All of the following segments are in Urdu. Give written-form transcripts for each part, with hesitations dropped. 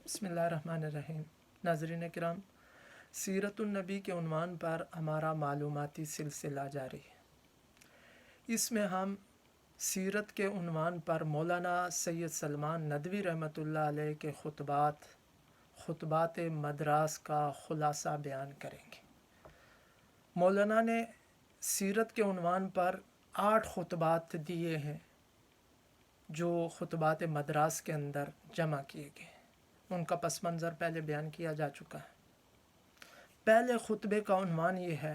بسم اللہ الرحمن الرحیم۔ ناظرین کرام، سیرت النبی کے عنوان پر ہمارا معلوماتی سلسلہ جاری ہے۔ اس میں ہم سیرت کے عنوان پر مولانا سید سلمان ندوی رحمۃ اللہ علیہ کے خطبات مدراس کا خلاصہ بیان کریں گے۔ مولانا نے سیرت کے عنوان پر 8 خطبات دیے ہیں جو خطبات مدراس کے اندر جمع کیے گئے۔ ان کا پس منظر پہلے بیان کیا جا چکا ہے۔ پہلے خطبے کا عنوان یہ ہے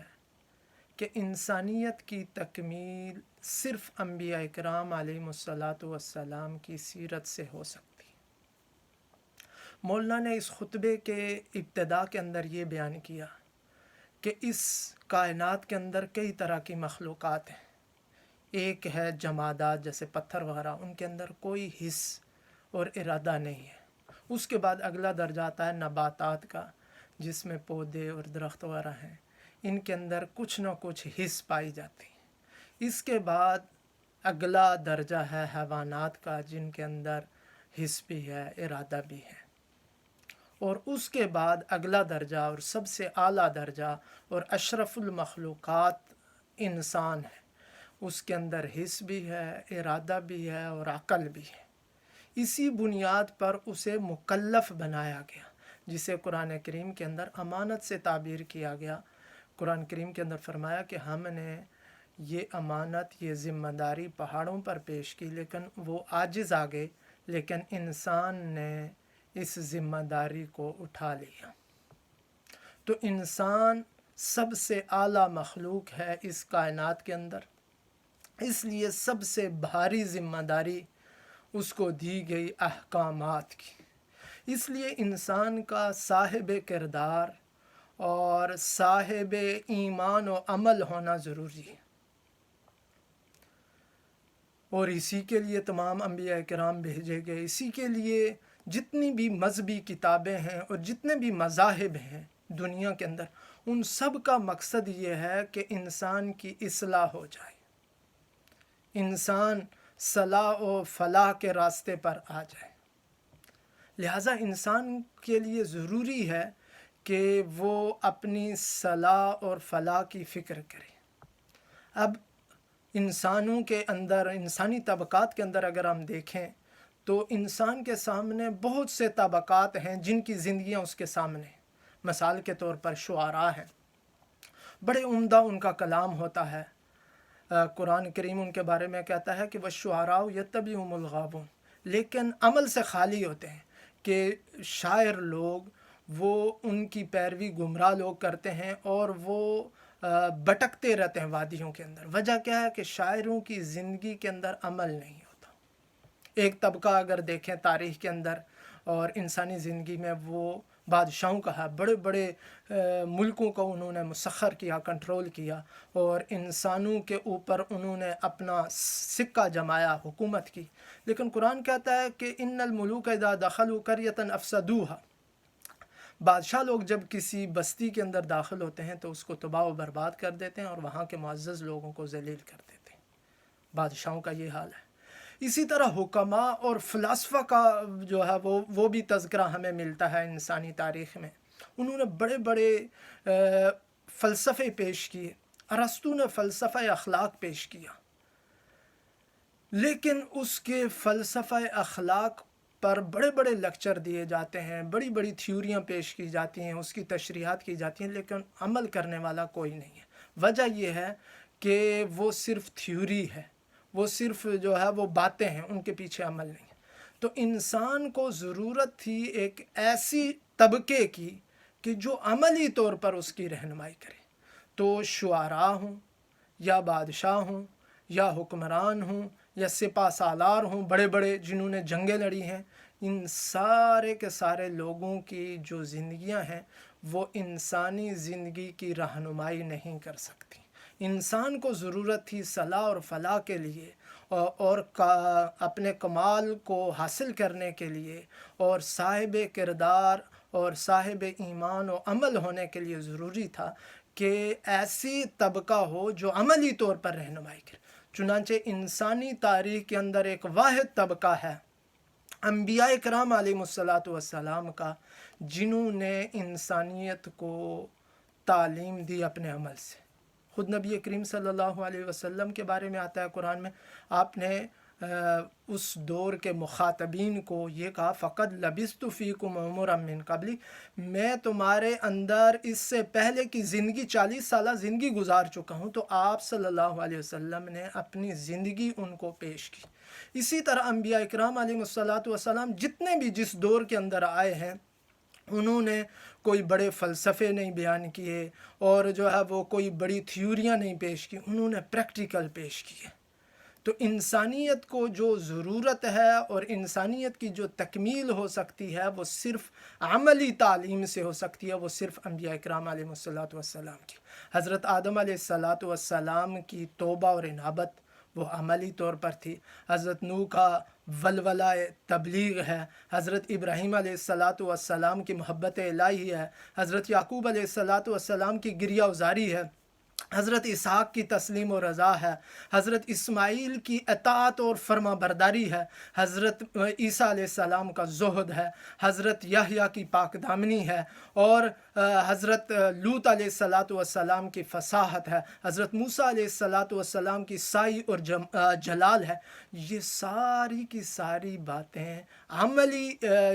کہ انسانیت کی تکمیل صرف انبیاء کرام علیہم الصلاۃ والسلام کی سیرت سے ہو سکتی ہے۔ مولانا نے اس خطبے کے ابتدا کے اندر یہ بیان کیا کہ اس کائنات کے اندر کئی طرح کی مخلوقات ہیں۔ ایک ہے جمادات جیسے پتھر وغیرہ، ان کے اندر کوئی حس اور ارادہ نہیں ہے۔ اس کے بعد اگلا درجہ آتا ہے نباتات کا، جس میں پودے اور درخت وغیرہ ہیں، ان کے اندر کچھ نہ کچھ حس پائی جاتی ہے۔ اس کے بعد اگلا درجہ ہے حیوانات کا، جن کے اندر حس بھی ہے، ارادہ بھی ہے۔ اور اس کے بعد اگلا درجہ اور سب سے اعلیٰ درجہ اور اشرف المخلوقات انسان ہے۔ اس کے اندر حس بھی ہے، ارادہ بھی ہے اور عقل بھی ہے۔ اسی بنیاد پر اسے مکلف بنایا گیا، جسے قرآن کریم کے اندر امانت سے تعبیر کیا گیا۔ قرآن کریم کے اندر فرمایا کہ ہم نے یہ امانت، یہ ذمہ داری پہاڑوں پر پیش کی، لیکن وہ عاجز آ گئے، لیکن انسان نے اس ذمہ داری کو اٹھا لیا۔ تو انسان سب سے اعلیٰ مخلوق ہے اس کائنات کے اندر، اس لیے سب سے بھاری ذمہ داری اس کو دی گئی احکامات کی۔ اس لیے انسان کا صاحب کردار اور صاحب ایمان و عمل ہونا ضروری ہے، اور اسی کے لیے تمام انبیاء کرام بھیجے گئے۔ اسی کے لیے جتنی بھی مذہبی کتابیں ہیں اور جتنے بھی مذاہب ہیں دنیا کے اندر، ان سب کا مقصد یہ ہے کہ انسان کی اصلاح ہو جائے، انسان صلاح و فلاح کے راستے پر آ جائے۔ لہٰذا انسان کے لیے ضروری ہے کہ وہ اپنی صلاح اور فلاح کی فکر کرے۔ اب انسانوں کے اندر، انسانی طبقات کے اندر اگر ہم دیکھیں تو انسان کے سامنے بہت سے طبقات ہیں جن کی زندگیاں اس کے سامنے ہیں۔ مثال کے طور پر شعراء ہیں، بڑے عمدہ ان کا کلام ہوتا ہے۔ قرآن کریم ان کے بارے میں کہتا ہے کہ وَالشُّعَرَاءُ يَتَّبِعُهُمُ الْغَاوُونَ، لیکن عمل سے خالی ہوتے ہیں، کہ شاعر لوگ وہ ان کی پیروی گمراہ لوگ کرتے ہیں اور وہ بھٹکتے رہتے ہیں وادیوں کے اندر۔ وجہ کیا ہے کہ شاعروں کی زندگی کے اندر عمل نہیں ہوتا۔ ایک طبقہ اگر دیکھیں تاریخ کے اندر اور انسانی زندگی میں، وہ بادشاہوں کا ہے، بڑے بڑے ملکوں کو انہوں نے مسخر کیا، کنٹرول کیا، اور انسانوں کے اوپر انہوں نے اپنا سکہ جمایا، حکومت کی۔ لیکن قرآن کہتا ہے کہ ان الملوک اذا دخلوا قریۃ افسدوها، بادشاہ لوگ جب کسی بستی کے اندر داخل ہوتے ہیں تو اس کو تباہ و برباد کر دیتے ہیں اور وہاں کے معزز لوگوں کو ذلیل کر دیتے ہیں۔ بادشاہوں کا یہ حال ہے۔ اسی طرح حکماء اور فلاسفہ کا جو ہے وہ بھی تذکرہ ہمیں ملتا ہے انسانی تاریخ میں۔ انہوں نے بڑے بڑے فلسفے پیش کیے۔ ارسطو نے فلسفہ اخلاق پیش کیا، لیکن اس کے فلسفہ اخلاق پر بڑے بڑے لیکچر دیے جاتے ہیں، بڑی بڑی تھیوریاں پیش کی جاتی ہیں، اس کی تشریحات کی جاتی ہیں، لیکن عمل کرنے والا کوئی نہیں ہے۔ وجہ یہ ہے کہ وہ صرف تھیوری ہے، وہ صرف جو ہے وہ باتیں ہیں، ان کے پیچھے عمل نہیں ہے۔ تو انسان کو ضرورت تھی ایک ایسی طبقے کی کہ جو عملی طور پر اس کی رہنمائی کرے۔ تو شعراء ہوں یا بادشاہ ہوں یا حکمران ہوں یا سپہ سالار ہوں بڑے بڑے جنہوں نے جنگیں لڑی ہیں، ان سارے کے سارے لوگوں کی جو زندگیاں ہیں وہ انسانی زندگی کی رہنمائی نہیں کر سکتی۔ انسان کو ضرورت تھی صلاح اور فلاح کے لیے اور اپنے کمال کو حاصل کرنے کے لیے اور صاحب کردار اور صاحب ایمان و عمل ہونے کے لیے ضروری تھا کہ ایسی طبقہ ہو جو عملی طور پر رہنمائی کرے۔ چنانچہ انسانی تاریخ کے اندر ایک واحد طبقہ ہے انبیاء کرام علیہم السلام کا، جنہوں نے انسانیت کو تعلیم دی اپنے عمل سے۔ خود نبی کریم صلی اللہ علیہ وسلم کے بارے میں آتا ہے قرآن میں، آپ نے اس دور کے مخاطبین کو یہ کہا فقط لبثت فیکم عمرا من قبلی، میں تمہارے اندر اس سے پہلے کی زندگی 40 سالہ زندگی گزار چکا ہوں۔ تو آپ صلی اللہ علیہ وسلم نے اپنی زندگی ان کو پیش کی۔ اسی طرح انبیاء اکرام علیہ السلام جتنے بھی جس دور کے اندر آئے ہیں، انہوں نے کوئی بڑے فلسفے نہیں بیان کیے اور جو ہے وہ کوئی بڑی تھیوریاں نہیں پیش کی، انہوں نے پریکٹیکل پیش کیے۔ تو انسانیت کو جو ضرورت ہے اور انسانیت کی جو تکمیل ہو سکتی ہے وہ صرف عملی تعلیم سے ہو سکتی ہے، وہ صرف انبیاء اکرام علیہ السلام کی۔ حضرت آدم علیہ السلام کی توبہ اور انابت وہ عملی طور پر تھی۔ حضرت نوح کا ولولہ تبلیغ ہے، حضرت ابراہیم علیہ السلام کی محبت الہی ہے، حضرت یعقوب علیہ السلام کی گریہ ازاری ہے، حضرت اسحاق کی تسلیم و رضا ہے، حضرت اسماعیل کی اطاعت اور فرما برداری ہے، حضرت عیسیٰ علیہ السلام کا زہد ہے، حضرت یحییٰ کی پاک دامنی ہے، اور حضرت لوط علیہ السلام کی فصاحت ہے، حضرت موسیٰ علیہ السلام کی سائی اور جلال ہے۔ یہ ساری کی ساری باتیں عملی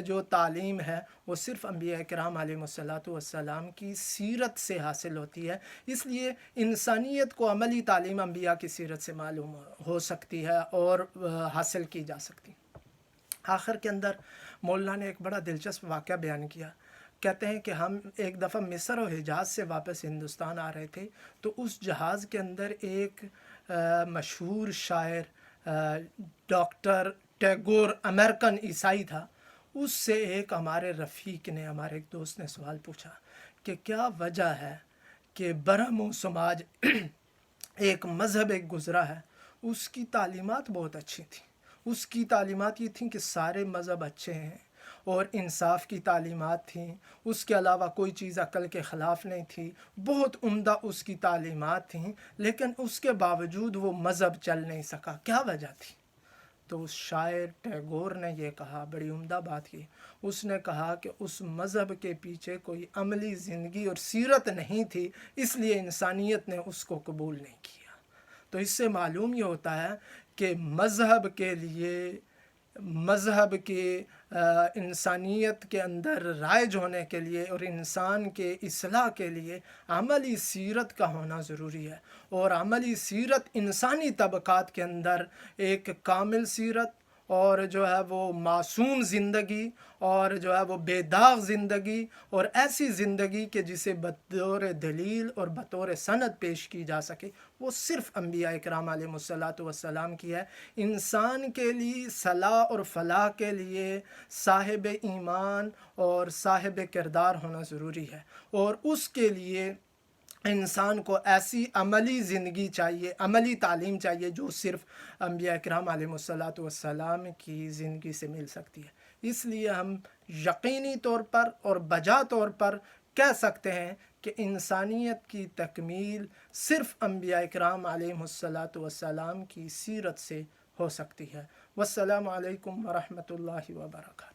جو تعلیم ہے وہ صرف انبیاء کرام علیہ السلام کی سیرت سے حاصل ہوتی ہے۔ اس لیے انسانیت کو عملی تعلیم انبیاء کی سیرت سے معلوم ہو سکتی ہے اور حاصل کی جا سکتی۔ آخر کے اندر مولانا نے ایک بڑا دلچسپ واقعہ بیان کیا۔ کہتے ہیں کہ ہم ایک دفعہ مصر و حجاز سے واپس ہندوستان آ رہے تھے، تو اس جہاز کے اندر ایک مشہور شاعر ڈاکٹر ٹیگور امریکن عیسائی تھا۔ اس سے ایک ہمارے رفیق نے، ہمارے ایک دوست نے سوال پوچھا کہ کیا وجہ ہے کہ برہمو سماج ایک مذہب ایک گزرا ہے، اس کی تعلیمات بہت اچھی تھیں، اس کی تعلیمات یہ تھیں کہ سارے مذہب اچھے ہیں اور انصاف کی تعلیمات تھیں، اس کے علاوہ کوئی چیز عقل کے خلاف نہیں تھی، بہت عمدہ اس کی تعلیمات تھیں، لیکن اس کے باوجود وہ مذہب چل نہیں سکا، کیا وجہ تھی؟ تو اس شاعر ٹیگور نے یہ کہا، بڑی عمدہ بات کی، اس نے کہا کہ اس مذہب کے پیچھے کوئی عملی زندگی اور سیرت نہیں تھی، اس لیے انسانیت نے اس کو قبول نہیں کیا۔ تو اس سے معلوم یہ ہوتا ہے کہ مذہب کے انسانیت کے اندر رائج ہونے کے لیے اور انسان کے اصلاح کے لیے عملی سیرت کا ہونا ضروری ہے، اور عملی سیرت انسانی طبقات کے اندر ایک کامل سیرت اور جو ہے وہ معصوم زندگی اور جو ہے وہ بے داغ زندگی اور ایسی زندگی کہ جسے بطور دلیل اور بطور سند پیش کی جا سکے، وہ صرف انبیاء اکرام علیہ السلام کی ہے۔ انسان کے لیے صلاح اور فلاح کے لیے صاحب ایمان اور صاحب کردار ہونا ضروری ہے، اور اس کے لیے انسان کو ایسی عملی زندگی چاہیے، عملی تعلیم چاہیے جو صرف انبیاء اکرام علیہ السلام کی زندگی سے مل سکتی ہے۔ اس لیے ہم یقینی طور پر اور بجا طور پر کہہ سکتے ہیں کہ انسانیت کی تکمیل صرف انبیاء اکرام علیہ السلام کی سیرت سے ہو سکتی ہے۔ والسلام علیکم ورحمۃ اللہ وبرکاتہ۔